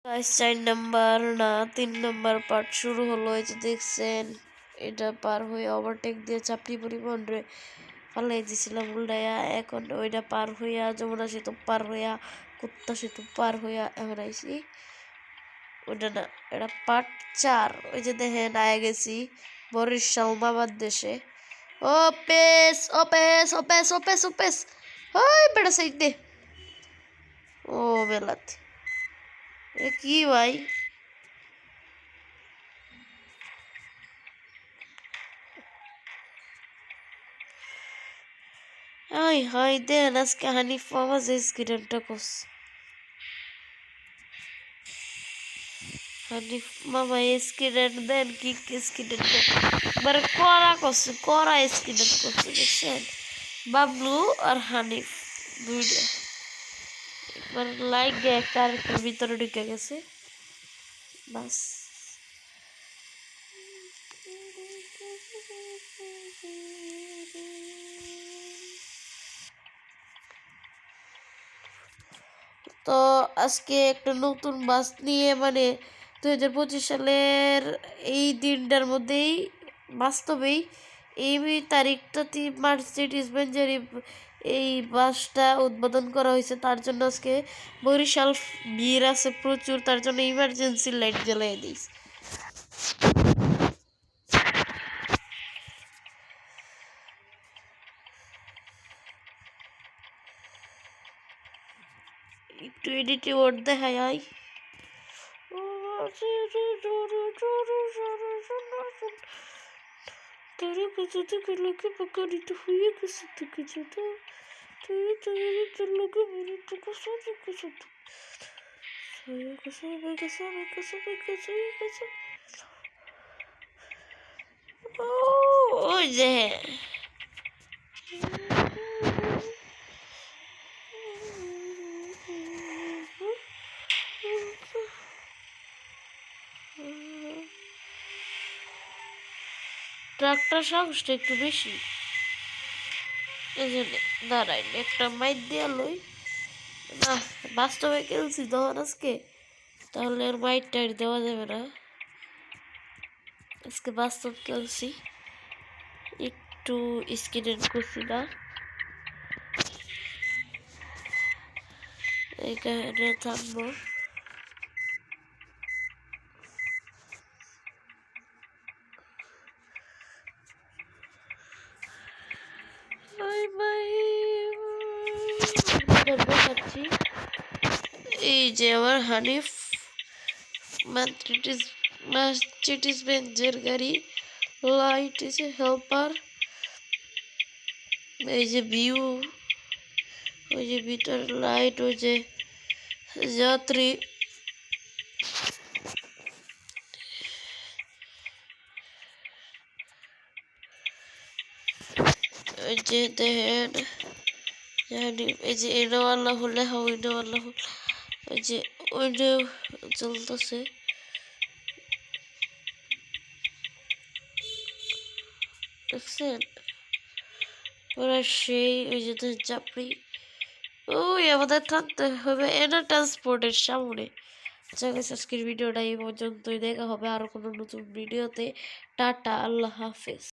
Guys 4 number না 3 number part শুরু হলো। এই যে দেখছেন, এটা পার হয়ে ওভারটেক দিয়ে চাপড়ি পরিবহন রে পালাই দিছিলাম উল্টাইয়া। এখন ওইটা পার হইয়া যমুনা সেতু পার হইয়া কুত্তা সেতু পার হইয়া এখন আইসি। ওইটা না, এটা পার্ট 4। ওই যে দেখেন আয়া গেছি বরিশাল মামার দেশে। ওপেস ওপেস ওপেস ওপেস ওপেস ওই বেড়া সাইড দে। ও বেলাতে কি ভাই, হাই হাই দেন আজকে হানিফ মামা যে স্কিডেনটা করছে। হানিফ মামা স্কিডেন দেন, কি স্কিডেন মানে করা করছে, করা স্কিডেন করছে দেখছেন। বাবলু আর হানিফ দুইটা একবার লাইক গে একটা আরেকটার ভিতরে ঢুকে গেছে বাস। তো আজকে একটা নতুন বাস নিয়ে মানে 2025 সালের এই দিনটার মধ্যেই বাস্তবেই এই তারিখটাতে মার্সিডিজ বেঞ্জের এই বাসটা উদ্বোধন করা হয়েছে। তার জন্য আজকে বরিশাল ভিড় আছে প্রচুর, তার জন্য ইমার্জেন্সি লাইট জ্বালিয়ে দিয়েছে। একটু এডিটে ওর দেখায় আই। तेरे पीछे तो खेलों के पकड़ी तो हुई किसी तो किसी तो तेरे तेरे खेलों के मेरे तो कसम से कसम साया कसम मैं कसम मैं कसम मैं कसम मैं कसम ओ ये ট্রাকটার সাহসটা একটু বেশি, এই জন্য দাঁড়াই একটা মাইট দিয়া লই না। বাস্তবে খেলছি তখন আজকে, তাহলে আর মাইট টাইট দেওয়া যাবে না। আজকে বাস্তব খেলছি, একটু স্কিডেন্ট করছি না। এইখানে থাকবো। এই যে আমার হানিফ মার্সিডিজ বেঞ্জের গাড়ি, লাইট এই যে হেল্পার, এই যে ভিউ, ওই যে ভিতর লাইট, ওই যে যাত্রী, ওই যে দেখেন এই যে এনাওয়ালা হলে উইন্ডোওয়ালা হলে ওই যে উইন্ডো চলতেছে দেখছেন। ওরা সেই ওই যে চাপড়ি, ওই আমাদের থাকতে হবে এনা ট্রান্সপোর্টের সামনে। আজকের ভিডিওটা এই পর্যন্তই, দেখা হবে আরো কোনো নতুন ভিডিওতে। টাটা, আল্লাহ হাফেজ।